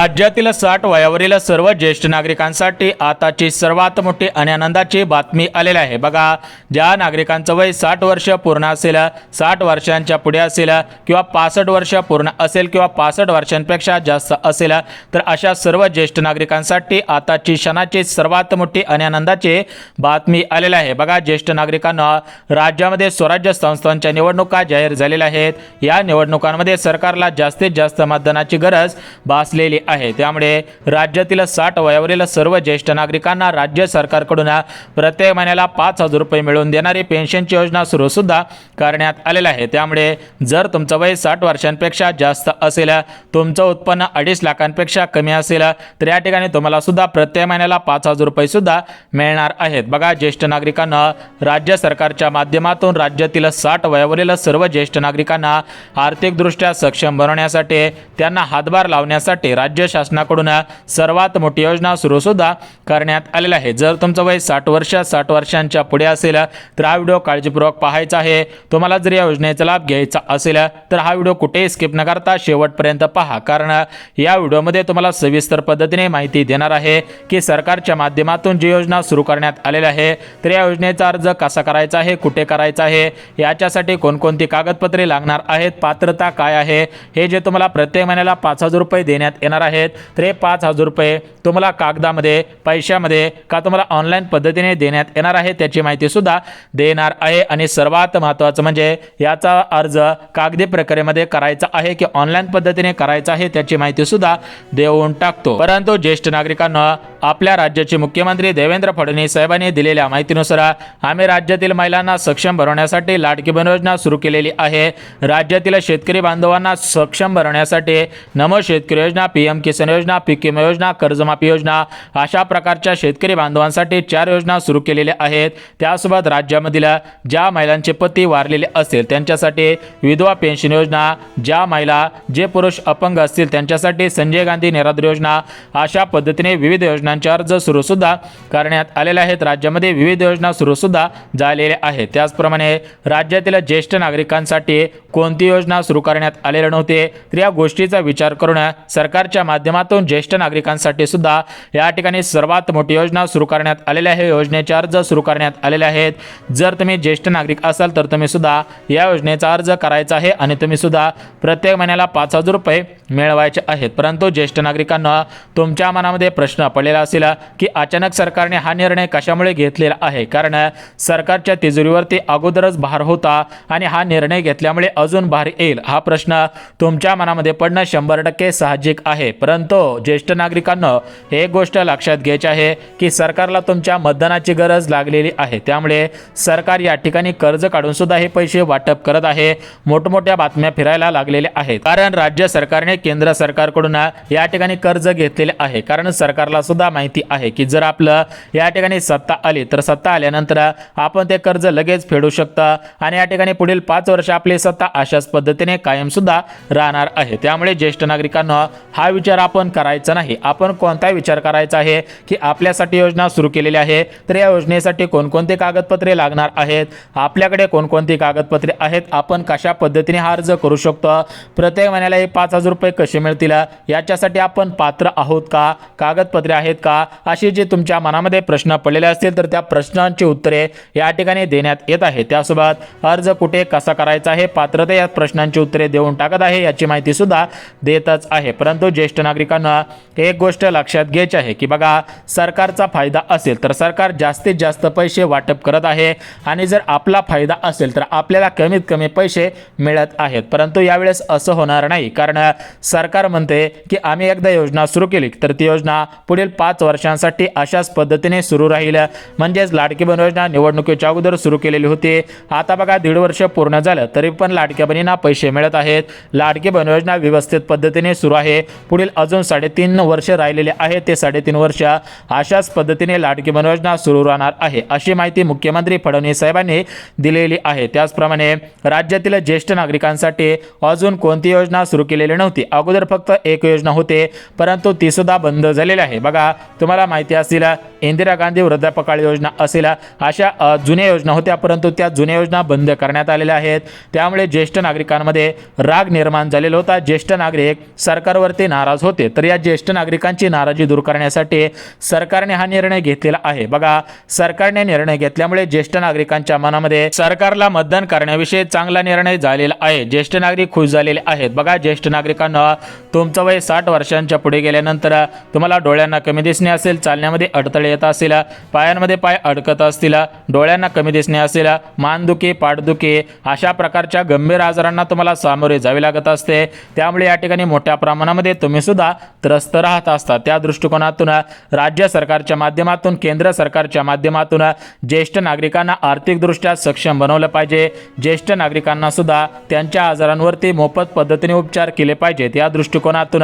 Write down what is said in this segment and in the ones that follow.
राज्यातील 60 वयावरील सर्व ज्येष्ठ नागरिकांसाठी आताची सर्वात मोठी आणि आनंदाची बातमी आलेली आहे। बघा, ज्या नागरिकांचं वय 60 वर्ष पूर्ण असेल, 60 वर्षांच्या पुढे असेल किंवा 65 वर्ष पूर्ण असेल किंवा 65 वर्षांपेक्षा जास्त असेल, तर अशा सर्व ज्येष्ठ नागरिकांसाठी आताची क्षणाची सर्वात मोठी आणि आनंदाची बातमी आलेली आहे। बघा, ज्येष्ठ नागरिकांना राज्यामध्ये स्वराज्य संस्थांच्या निवडणुका जाहीर झालेल्या आहेत। या निवडणुकांमध्ये सरकारला जास्तीत जास्त मतदानाची गरज भासलेली आहे। त्यामुळे राज्यातील 60 वयावरील सर्व ज्येष्ठ नागरिकांना राज्य सरकारकडून प्रत्येक महिन्याला 5,000 रुपये मिळवून देणारी पेन्शनची योजना सुरू सुद्धा करण्यात आलेली आहे। त्यामुळे जर तुमचं वय 60 वर्षांपेक्षा जास्त असेल, तुमचं उत्पन्न 2.5 लाखांपेक्षा कमी असेल, तर या ठिकाणी तुम्हाला सुद्धा प्रत्येक महिन्याला 5,000 रुपये सुद्धा मिळणार आहेत। बघा, ज्येष्ठ नागरिकांना राज्य सरकारच्या माध्यमातून राज्यातील 60 वयावरील सर्व ज्येष्ठ नागरिकांना आर्थिकदृष्ट्या सक्षम बनवण्यासाठी, त्यांना हातभार लावण्यासाठी राज्य शासनाकडून सर्वात मोठी योजना सुरू सुद्धा करण्यात आलेली आहे। जर तुमचं वय 60 वर्षांच्या पुढे असेल, तर हा व्हिडिओ काळजीपूर्वक पाहायचा आहे। तुम्हाला जर या योजनेचा लाभ घ्यायचा असेल, तर हा व्हिडिओ कुठेही स्किप न करता शेवटपर्यंत पहा, कारण या व्हिडिओमध्ये तुम्हाला सविस्तर पद्धतीने माहिती देणार आहे की सरकारच्या माध्यमातून जी योजना सुरू करण्यात आलेली आहे, तर या योजनेचा अर्ज कसा करायचा आहे, कुठे करायचा आहे, याच्यासाठी कोणकोणती कागदपत्रे लागणार आहेत, पात्रता काय आहे, हे जे तुम्हाला प्रत्येक महिन्याला 5,000 रुपये देण्यात येणार आहेत, तर हे 5,000 रुपये तुम्हाला कागदामध्ये, पैशामध्ये का तुम्हाला ऑनलाईन पद्धतीने देण्यात येणार आहे, त्याची माहिती सुद्धा देणार आहे। आणि सर्वात महत्त्वाचं म्हणजे याचा अर्ज कागदी प्रक्रियेमध्ये करायचा आहे की ऑनलाईन पद्धतीने करायचा आहे, त्याची माहिती सुद्धा देऊन टाकतो। परंतु ज्येष्ठ नागरिकांना आपल्या राज्याचे मुख्यमंत्री देवेंद्र फडणवीस साहेबांनी दिलेल्या माहितीनुसार आम्ही राज्यातील महिलांना सक्षम बनवण्यासाठी लाडकी बहीण योजना सुरू केलेली आहे। राज्यातील शेतकरी बांधवांना सक्षम बनवण्यासाठी नमो शेतकरी योजना, पीएम किसान योजना, पीक विमा योजना, कर्जमाफी योजना, अशा प्रकारच्या शेतकरी बांधवांसाठी 4 योजना सुरू केलेल्या आहेत। त्यासोबत राज्यामधील ज्या महिलांचे पती वारलेले असतील त्यांच्यासाठी विधवा पेन्शन योजना, ज्या महिला जे पुरुष अपंग असतील त्यांच्यासाठी संजय गांधी निराधार योजना, अशा पद्धतीने विविध योजनांचे अर्ज सुरू सुद्धा करण्यात आलेले आहेत। राज्यामध्ये विविध योजना सुरू सुद्धा झालेल्या आहेत। त्याचप्रमाणे राज्यातील ज्येष्ठ नागरिकांसाठी कोणती योजना सुरू करण्यात आलेली नव्हती, तर या गोष्टीचा विचार करून सरकारच्या माध्यमातून ज्येष्ठ नागरिकांसाठी सुद्धा या ठिकाणी सर्वात मोठी योजना सुरू करण्यात आलेली आहे। योजनेचे अर्ज सुरू करण्यात आलेले आहेत। जर तुम्ही ज्येष्ठ नागरिक असाल तर तुम्ही सुद्धा या योजनेचा अर्ज करायचा आहे आणि तुम्ही सुद्धा प्रत्येक महिन्याला 5,000 रुपये मिळवायचे आहेत। परंतु ज्येष्ठ नागरिकांना तुमच्या मनामध्ये प्रश्न पडलेला असेल की अचानक सरकारने हा निर्णय कशामुळे घेतलेला आहे, कारण सरकारच्या तिजोरीवरती अगोदरच भार होता आणि हा निर्णय घेतल्यामुळे अजून भार येईल, हा प्रश्न तुमच्या मनामध्ये पडणं 100% साहजिक आहे। परंतु ज्येष्ठ नागरिकांना एक गोष्ट लक्षात घ्यायची आहे की सरकारला तुमच्या मतदानाची गरज लागलेली आहे। त्यामुळे सरकार या ठिकाणी कर्ज काढून सुद्धा हे पैसे वाटप करत आहे। मोठमोठ्या बातम्या फिरायला लागलेल्या आहेत, कारण राज्य सरकारने केंद्र सरकारकडून या ठिकाणी कर्ज घेतलेले आहे। कारण सरकारला सुद्धा माहिती आहे की जर आपलं या ठिकाणी सत्ता आली तर सत्ता आल्यानंतर आपण ते कर्ज लगेच फेडू शकता आणि या ठिकाणी पुढील 5 वर्ष आपली सत्ता अशाच पद्धतीने कायम सुद्धा राहणार आहे। त्यामुळे ज्येष्ठ नागरिकांना हा विचार आपण करायचा नाही। आपण कोणता विचार करायचा आहे की आपल्यासाठी योजना सुरू केलेली आहे, तर या योजनेसाठी कोणकोणती कागदपत्रे लागणार आहेत, आपल्याकडे कोणकोणती कागदपत्रे आहेत, आपण कशा पद्धतीने हा अर्ज करू शकतो, प्रत्येक महिन्याला हे 5,000 रुपये कसे मिळतील, याच्यासाठी आपण पात्र आहोत का, कागदपत्रे आहेत का, असे जे तुमच्या मनामध्ये प्रश्न पडलेले असतील तर त्या प्रश्नांची उत्तरे या ठिकाणी देण्यात येत आहे। त्यासोबत अर्ज कुठे कसा करायचा आहे, पात्रता या प्रश्नांची उत्तरे देऊन टाकत आहे, याची माहिती सुद्धा देतच आहे। परंतु ज्येष्ठ नागरिकांना एक गोष्ट लक्षात घ्यायची आहे की बघा, सरकारचा फायदा असेल तर सरकार जास्तीत जास्त पैसे वाटप करत आहे आणि जर आपला फायदा असेल तर आपल्याला कमीत कमी पैसे मिळत आहेत। परंतु यावेळेस असं होणार नाही, कारण सरकार म्हणते की आम्ही एकदा योजना सुरू केली तर ती योजना पुढील 5 वर्षांसाठी अशाच पद्धतीने सुरू राहील। म्हणजेच लाडकी बहीण योजना निवडणुकीच्या अगोदर सुरू केलेली होती, आता बघा 1.5 वर्ष पूर्ण झालं तरी पण लाडक्या बहिणींना पैसे मिळत आहेत। लाडकी बहीण योजना व्यवस्थित पद्धतीने सुरू आहे। पुढील अजून 3.5 वर्ष राहिलेले आहेत, ते 3.5 वर्ष अशाच पद्धतीने लाडकी बहीण योजना सुरू राहणार आहे, अशी माहिती मुख्यमंत्री फडणवीस साहेबांनी दिलेली आहे। त्याचप्रमाणे राज्यातील ज्येष्ठ नागरिकांसाठी अजून कोणती योजना सुरू केलेली नव्हती। अगोदर फक्त एक योजना होते, परंतु ती सुद्धा बंद झालेली आहे। बघा, तुम्हाला माहिती असेल इंदिरा गांधी वृद्धापकाळ योजना असेल, अशा जुन्या योजना होत्या, परंतु त्या जुन्या योजना बंद करण्यात आलेल्या आहेत। त्यामुळे ज्येष्ठ नागरिकांमध्ये राग निर्माण झालेला होता। ज्येष्ठ नागरिक सरकारवरती नाराज नाराज होते, तर या ज्येष्ठ नागरिकांची नाराजी दूर करण्यासाठी सरकारने हा निर्णय घेतलेला आहे। बघा, सरकारने निर्णय घेतल्यामुळे ज्येष्ठ नागरिकांच्या मनामध्ये सरकारला मतदान करण्याविषयी चांगला निर्णय झालेला आहे। ज्येष्ठ नागरिक खुश झालेले आहेत। बघा, ज्येष्ठ नागरिकांना तुमचं वय 60 वर्षांच्या पुढे गेल्यानंतर तुम्हाला डोळ्यांना कमी दिसणे असेल, चालण्यामध्ये अडथळे येत असतील, पायांमध्ये पाय अडकत असतील, डोळ्यांना कमी दिसणे असेल, मानदुखी, पाठदुखी अशा प्रकारच्या गंभीर आजारांना तुम्हाला सामोरे जावे लागत असते। त्यामुळे या ठिकाणी मोठ्या प्रमाणामध्ये तुम्ही सुद्धा त्रस्त राहत असतात। त्या दृष्टिकोनातून राज्य सरकारच्या माध्यमातून, केंद्र सरकारच्या माध्यमातून ज्येष्ठ नागरिकांना आर्थिकदृष्ट्या सक्षम बनवलं पाहिजे। ज्येष्ठ नागरिकांना सुद्धा त्यांच्या आजारांवरती मोफत पद्धतीने उपचार केले पाहिजेत। या दृष्टिकोनातून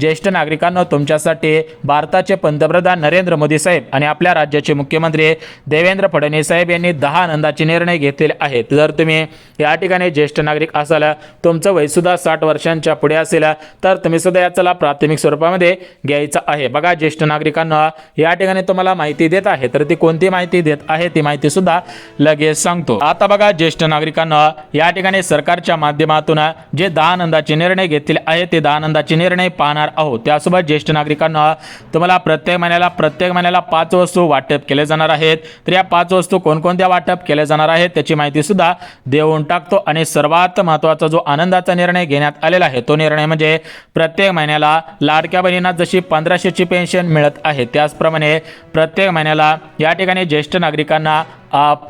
ज्येष्ठ नागरिकांना तुमच्यासाठी भारताचे पंतप्रधान नरेंद्र मोदी साहेब आणि आपल्या राज्याचे मुख्यमंत्री देवेंद्र फडणवीस साहेब यांनी 10 आनंदाचे निर्णय घेतलेले आहेत। जर तुम्ही या ठिकाणी ज्येष्ठ नागरिक असाल, तुमचं वय सुद्धा 60 वर्षांच्या पुढे असेल, तर तुम्ही सुद्धा याचा प्राथमिक स्वरूपामध्ये घ्यायचा आहे। बघा, ज्येष्ठ नागरिकांना या ठिकाणी तुम्हाला माहिती देत आहे, तर ती कोणती माहिती देत आहे ती माहिती सुद्धा लगेच सांगतो। आता बघा, ज्येष्ठ नागरिकांना या ठिकाणी सरकारच्या माध्यमातून जे 10 आनंदाचे निर्णय घेतलेले आहेत ते 10 आनंदाचे निर्णय पाहणार आहोत। त्यासोबत ज्येष्ठ नागरिकांना तुम्हाला प्रत्येक महिन्याला 5 वस्तू वाटप केले जाणार आहेत। तर या 5 वस्तू कोणकोणत्या वाटप केल्या जाणार आहेत त्याची माहिती सुद्धा देऊन टाकतो। आणि सर्वात महत्त्वाचा जो आनंदाचा निर्णय घेण्यात आलेला आहे तो निर्णय म्हणजे प्रत्येक महिन्याला लाडक्या बहिणींना जशी 1500ची पेन्शन मिळत आहे, त्याचप्रमाणे प्रत्येक महिन्याला या ठिकाणी ज्येष्ठ नागरिकांना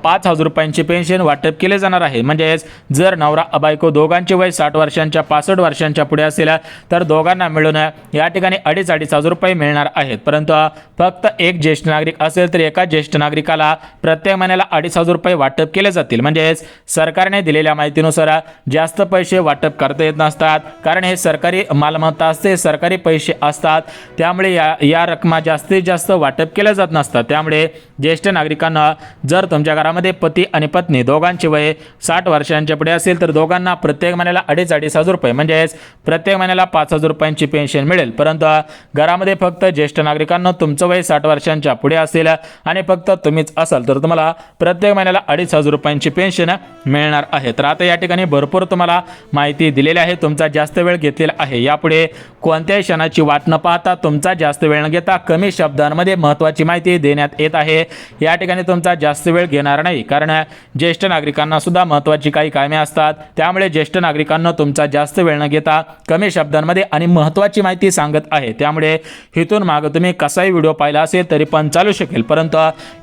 5000 रुपयांची पेन्शन वाटप केले जाणार आहे। म्हणजेच जर नवरा बायको दोघांचे वय 60 वर्षांच्या 65 वर्षांच्या पुढे असेल तर दोघांना मिळून या ठिकाणी 2,500 रुपये मिळणार आहेत। परंतु फक्त एक ज्येष्ठ नागरिक असेल तर एका ज्येष्ठ नागरिकाला प्रत्येक महिन्याला 2,500 रुपये वाटप केले जातील। म्हणजेच सरकारने दिलेल्या माहितीनुसार जास्त पैसे वाटप करता येत नसतात, कारण हे सरकारी मालमत्ता असते, सरकारी पैसे असतात, त्यामुळे या रकमा जास्तीत जास्त वाटप केल्या जात नसतात। त्यामुळे ज्येष्ठ नागरिकांना जर तुमच्या घरामध्ये पती आणि पत्नी दोघांचे वय 60 वर्षांच्या पुढे असेल तर दोघांना प्रत्येक महिन्याला 2,500 रुपये म्हणजेच प्रत्येक महिन्याला 5,000 रुपयांची पेन्शन मिळेल। परंतु घरामध्ये फक्त ज्येष्ठ नागरिकांना तुमचं वय 60 वर्षांच्या पुढे असेल आणि फक्त तुम्हीच असाल तर तुम्हाला प्रत्येक महिन्याला 2,500 रुपयांची पेन्शन मिळणार आहे। तर आता या ठिकाणी भरपूर तुम्हाला माहिती दिलेली आहे, तुमचा जास्त वेळ घेतलेला आहे। यापुढे कोणत्याही क्षणाची वाट न पाहता, तुमचा जास्त वेळ न घेता कमी शब्दांमध्ये महत्त्वाची माहिती देण्यात येत आहे। या ठिकाणी तुमचा जास्त वेळ घेणार नाही, कारण ज्येष्ठ नागरिकांना सुद्धा महत्त्वाची काही कामे असतात। त्यामुळे ज्येष्ठ नागरिकांना तुमचा जास्त वेळ न घेता कमी शब्दांमध्ये आणि महत्त्वाची माहिती सांगत आहे। त्यामुळे इथून मागे तुम्ही कसाही व्हिडिओ पाहिला असेल तरी पण चालू शकेल, परंतु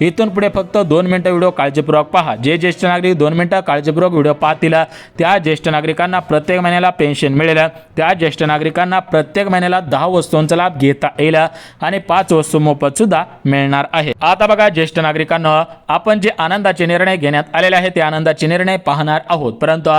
इथून पुढे फक्त 2 मिनिटं व्हिडिओ काळजीपूर्वक पहा। जे ज्येष्ठ नागरिक 2 मिनिटं काळजीपूर्वक व्हिडिओ पाहतील त्या ज्येष्ठ नागरिकांना प्रत्येक महिन्याला पेन्शन मिळेल। त्या ज्येष्ठ नागरिकांना प्रत्येक महिन्याला 10 वस्तूंचा लाभ घेता येईल आणि 5 वस्तू मोफत सुद्धा मिळणार आहे। आता बघा, ज्येष्ठ नागरिकांना आपण जे आनंदाचे निर्णय घेण्यात आलेले आहेत ते आनंदाचे निर्णय पाहणार आहोत। परंतु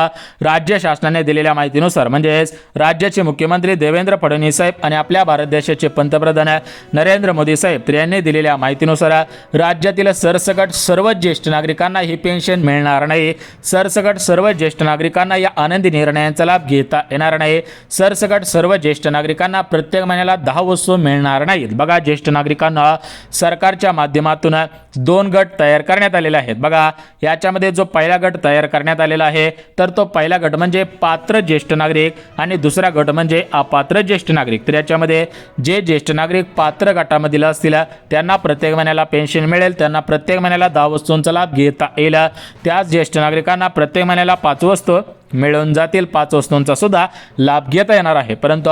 राज्य शासनाने दिलेल्या माहितीनुसार म्हणजेच राज्याचे मुख्यमंत्री देवेंद्र फडणवीस साहेब आणि आपल्या भारत देशाचे पंतप्रधान नरेंद्र मोदी साहेब यांनी दिलेल्या माहितीनुसार राज्यातील सरसकट सर्व ज्येष्ठ नागरिकांना ही पेन्शन मिळणार नाही। सरसकट सर्व ज्येष्ठ नागरिकांना या आनंदी निर्णयांचा लाभ घेता येणार नाही। सरसकट सर्व ज्येष्ठ नागरिकांना प्रत्येक महिन्याला 10 वस्तू मिळणार नाहीत। बघा, ज्येष्ठ नागरिकांना सरकारच्या माध्यमातून 2 गट तयार करण्यात आलेले आहेत। बघा, याच्यामध्ये जो पहिला गट तयार करण्यात आलेला आहे तर तो पहिला गट म्हणजे पात्र ज्येष्ठ नागरिक आणि दुसरा गट म्हणजे अपात्र ज्येष्ठ नागरिक। तर याच्यामध्ये जे ज्येष्ठ नागरिक पात्र गटामधील असतील त्यांना प्रत्येक महिन्याला पेन्शन मिळेल, त्यांना प्रत्येक महिन्याला 10 वस्तूंचा लाभ घेता येईल। त्याच ज्येष्ठ नागरिकांना प्रत्येक महिन्याला 5 वस्तू मिळून जातील, 5 वस्तूंचा सुद्धा लाभ घेता येणार आहे। परंतु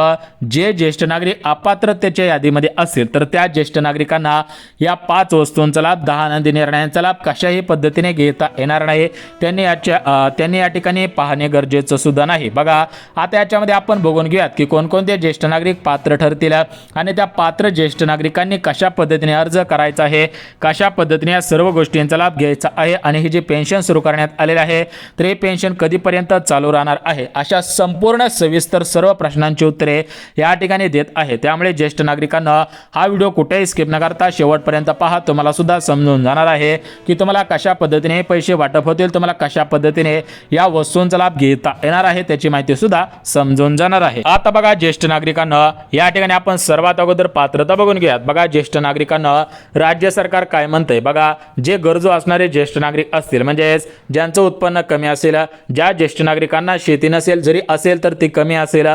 जे ज्येष्ठ नागरिक अपात्रतेच्या यादीमध्ये असतील तर त्या ज्येष्ठ नागरिकांना या 5 वस्तूंचा लाभ, 10 आनंदी निर्णयांचा लाभ कशाही पद्धतीने घेता येणार नाही। त्यांनी या ठिकाणी पाहणे गरजेचं सुद्धा नाही। बघा, आता याच्यामध्ये आपण बघून घेऊयात की कोणकोणते ज्येष्ठ नागरिक पात्र ठरतील आणि त्या पात्र ज्येष्ठ नागरिकांनी कशा पद्धतीने अर्ज करायचा आहे, कशा पद्धतीने या सर्व गोष्टींचा लाभ घ्यायचा आहे आणि ही जी पेन्शन सुरू करण्यात आलेली आहे तर हे पेन्शन कधीपर्यंत चालू राहणार आहे, अशा संपूर्ण सविस्तर सर्व प्रश्नांची उत्तरे या ठिकाणी देत आहे। त्यामुळे ज्येष्ठ नागरिकांना हा व्हिडिओ कुठेही स्किप न करता शेवटपर्यंत पहा, तुम्हाला सुद्धा समजून जाणार आहे की तुम्हाला कशा पद्धतीने पैसे वाटप होतील, तुम्हाला कशा पद्धतीने या वस्तूंचा लाभ घेता येणार आहे त्याची माहिती सुद्धा समजून जाणार आहे। आता बघा, ज्येष्ठ नागरिकांना या ठिकाणी आपण सर्वात अगोदर पात्रता बघून घेऊयात। बघा, ज्येष्ठ नागरिकांना राज्य सरकार काय म्हणतंय। बघा, जे गरजू असणारे ज्येष्ठ नागरिक असतील म्हणजेच ज्यांचं उत्पन्न कमी असेल, ज्या ज्येष्ठ नागरिकांना शेती नसेल, जरी असेल तर ती कमी असेल,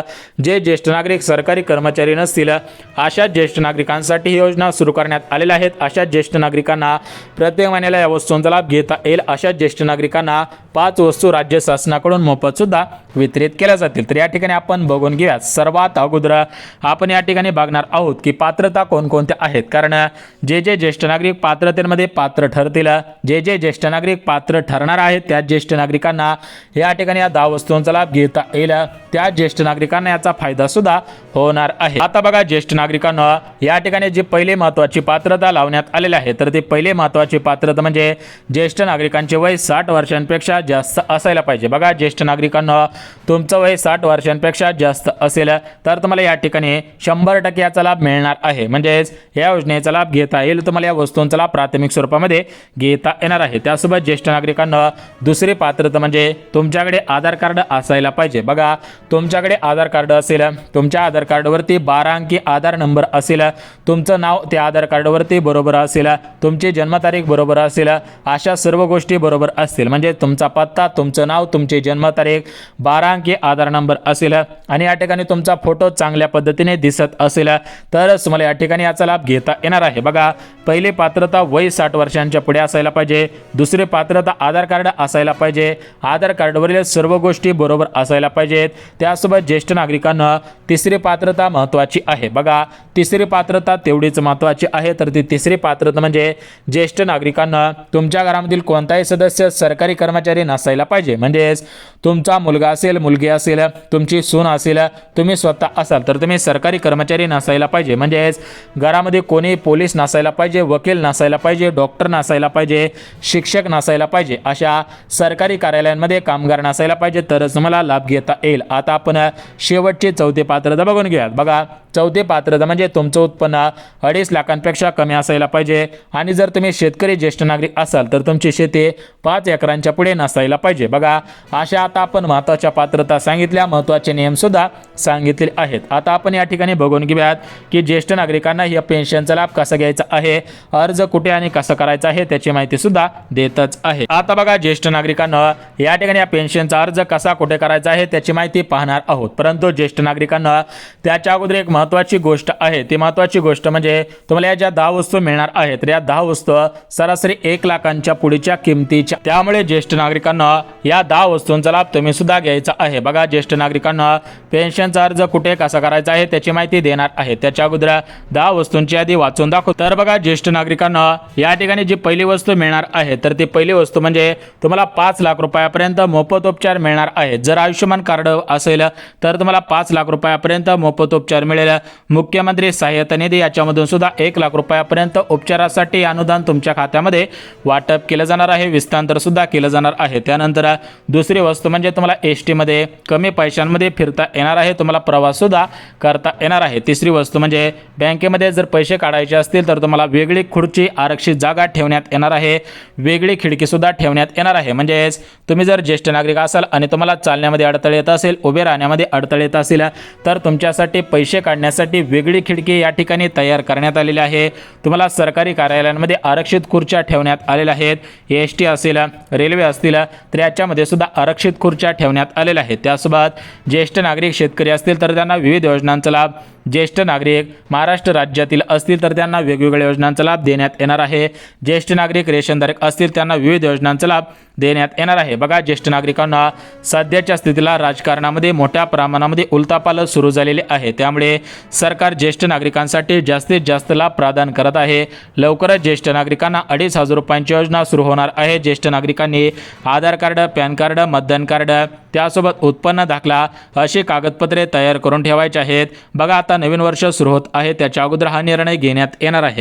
जे ज्येष्ठ नागरिक सरकारी कर्मचारी नसतील अशा ज्येष्ठ नागरिकांसाठी ही योजना सुरू करण्यात आलेल्या आहेत. अशा ज्येष्ठ नागरिकांना प्रत्येक महिन्याला या वस्तूंचा लाभ घेता येईल. अशा ज्येष्ठ नागरिकांना 5 वस्तू राज्य शासनाकडून मोफत सुद्धा वितरित केल्या जातील. तर या ठिकाणी आपण बघून घेऊया. सर्वात अगोदर आपण या ठिकाणी बघणार आहोत की पात्रता कोणकोणत्या आहेत, कारण जे ज्येष्ठ नागरिक पात्रतेमध्ये पात्र ठरतील, जे ज्येष्ठ नागरिक पात्र ठरणार आहेत त्या ज्येष्ठ नागरिकांना या ठिकाणी या 10 वस्तूंचा लाभ घेता येईल. त्या ज्येष्ठ नागरिकांना याचा फायदा सुद्धा होणार आहे. आता बघा ज्येष्ठ नागरिकांना या ठिकाणी जी पहिली महत्त्वाची पात्रता लावण्यात आलेली आहे, तर ती पहिली महत्त्वाची पात्रता म्हणजे ज्येष्ठ नागरिकांचे वय 60 वर्षांपेक्षा जास्त असायला पाहिजे. बघा ज्येष्ठ नागरिकांना तुमचं वय 60 वर्षांपेक्षा जास्त असेल तर तुम्हाला या ठिकाणी 100% याचा लाभ मिळणार आहे. म्हणजेच या योजनेचा लाभ घेता येईल. तुम्हाला या वस्तूंचा लाभ प्राथमिक स्वरूपामध्ये घेता येणार आहे. त्यासोबत ज्येष्ठ नागरिकांना दुसरी पात्रता म्हणजे तुमच्याकडे आधार कार्ड असायला पाहिजे. बघा तुमच्याकडे आधार कार्ड असेल, तुमच्या आधार कार्डवरती 12 अंकी आधार नंबर असेल, तुमचं नाव त्या आधार कार्डवरती बरोबर असेल, तुमची जन्मतारीख बरोबर असेल, अशा सर्व गोष्टी बरोबर असतील. म्हणजे तुमचा पत्ता, तुमचं नाव, तुमची जन्मतारीख, 12 अंकी आधार नंबर असेल आणि या ठिकाणी तुमचा फोटो चांगल्या पद्धतीने दिसत असेल तरच तुम्हाला या ठिकाणी याचा लाभ घेता येणार आहे. बघा पहिली पात्रता वय 60 वर्षांच्या पुढे असायला पाहिजे. दुसरी पात्रता आधार कार्ड असायला पाहिजे. आधार कार्डवरील सर्व गोष्टी बरोबर असायला पाहिजेत. त्यासोबत ज्येष्ठ नागरिकांना तिसरी पात्रता महत्त्वाची आहे. बघा तिसरी पात्रता तेवढीच महत्त्वाची आहे. तर ती तिसरी पात्रता म्हणजे ज्येष्ठ नागरिकांना तुमच्या घरामधील कोणताही सदस्य सरकारी कर्मचारी नसायला पाहिजे. म्हणजेच तुमचा मुलगा असेल, मुलगी असेल, तुमची सून असेल, तुम्ही स्वतः असाल तर तुम्ही सरकारी कर्मचारी नसायला पाहिजे. म्हणजेच घरामध्ये कोणी पोलीस नसायला पाहिजे, वकील नसायला पाहिजे, डॉक्टर नसायला पाहिजे, शिक्षक नसायला पाहिजे, अशा सरकारी कार्यालयांमध्ये कामगार नसायला पाहिजे तरच तुम्हाला लाभ घेता येईल. आता आपण शेवटची चौथी पात्रता बघून घेऊयात. बघा चौथी पात्रता म्हणजे तुमचं उत्पन्न 2.5 लाखांपेक्षा कमी असायला पाहिजे आणि जर तुम्ही शेतकरी ज्येष्ठ नागरिक असाल तर तुमची शेती 5 एकरांच्या पुढे नसायला पाहिजे. बघा अशा आता आपण महत्त्वाच्या पात्रता सांगितल्या, महत्त्वाचे नियम सुद्धा सांगितले आहेत. आता आपण या ठिकाणी बघून घेऊयात की ज्येष्ठ नागरिकांना या पेन्शनचा लाभ कसा घ्यायचा आहे, अर्ज कुठे आणि कसं करायचं आहे त्याची माहिती सुद्धा देतच आहे. आता बघा ज्येष्ठ नागरिकांना या ठिकाणी या पेन्शनचा अर्ज कसा कुठे करायचा आहे त्याची माहिती पाहणार आहोत. परंतु ज्येष्ठ नागरिकांना त्याच्या अगोदर एक महत्त्वाची गोष्ट आहे. ती महत्त्वाची गोष्ट म्हणजे तुम्हाला या ज्या 10 वस्तू मिळणार आहेत तर या 10 वस्तू सरासरी 1 लाखांच्या पुढीच्या किमतीच्या. त्यामुळे ज्येष्ठ नागरिकांना या 10 वस्तूंचा लाभ तुम्ही सुद्धा घ्यायचा आहे. बघा ज्येष्ठ नागरिकांना पेन्शनचा अर्ज कुठे कसा करायचा आहे त्याची माहिती देणार आहे. त्याच्या अगोदर 10 वस्तूंची यादी वाचून दाखव. तर बघा ज्येष्ठ नागरिकांना या ठिकाणी जी पहिली वस्तू मिळणार आहे तर ती पहिली वस्तू म्हणजे तुम्हाला 5 लाख रुपयापर्यंत मोफत उपचार मिळणार आहेत. जर आयुष्यमान कार्ड असेल तर तुम्हाला 5 लाख रुपयापर्यंत मोफत उपचार मिळेल. मुख्यमंत्री सहाय्यता निधी याच्यामधून सुद्धा 1 लाख रुपयापर्यंत उपचारासाठी अनुदान तुमच्या खात्यामध्ये वाटप केलं जाणार आहे, विस्तांतर सुद्धा केलं जाणार आहे. त्यानंतर दुसरी वस्तू म्हणजे तुम्हाला एसटी मध्ये कमी पैशांमध्ये फिरता येणार आहे, तुम्हाला प्रवास सुद्धा करता येणार आहे. तिसरी वस्तू म्हणजे बँकेमध्ये जर पैसे काढायचे असतील तर तुम्हाला वेगळी खुर्ची, आरक्षित जागा ठेवण्यात येणार आहे, वेगळी खिडकी सुद्धा ठेवण्यात येणार आहे. म्हणजेच तुम्ही जर ज्येष्ठ नागरिक असाल आणि तुम्हाला चालण्यामध्ये अडथळे येत असेल, उभे राहण्यामध्ये अडथळे येत असेल तर तुमच्यासाठी पैसे काढण्यासाठी वेगळी खिडकी या ठिकाणी तयार करण्यात आलेली आहे. तुम्हाला सरकारी कार्यालयांमध्ये आरक्षित खुर्च्या ठेवण्यात आलेल्या आहेत. एसटी असेल, रेल्वे असतील तर याच्यामध्ये सुद्धा आरक्षित खुर्च्या ठेवण्यात आलेल्या आहेत. त्यासोबत ज्येष्ठ नागरिक शेतकरी असतील तर त्यांना विविध योजनांचा लाभ, ज्येष्ठ नागरिक महाराष्ट्र राज्यातील असतील तर त्यांना वेगवेगळ्या योजनांचा लाभ देण्यात येणार आहे. ज्येष्ठ नागरिक रेशनधारक असतील त्यांना विविध योजनांचा लाभ देण्यात येणार आहे. बघा ज्येष्ठ नागरिकांना सध्याच्या स्थितीला राजकारणामध्ये मोठ्या प्रमाणामध्ये उलथापालथ सुरू झालेली आहे. त्यामुळे सरकार ज्येष्ठ नागरिकांसाठी जास्तीत जास्त लाभ प्रदान करत आहे. लवकरच ज्येष्ठ नागरिकांना 2,500 रुपयांची योजना सुरू होणार आहे. ज्येष्ठ नागरिकांनी आधार कार्ड, पॅन कार्ड, मतदान कार्ड, त्यासोबत उत्पन्न दाखला अशी कागदपत्रे तयार करून ठेवायची आहेत. बघा आता नवीन वर्ष सुरू होत आहे, त्याच्या अगोदर हा निर्णय घेण्यात येणार आहे.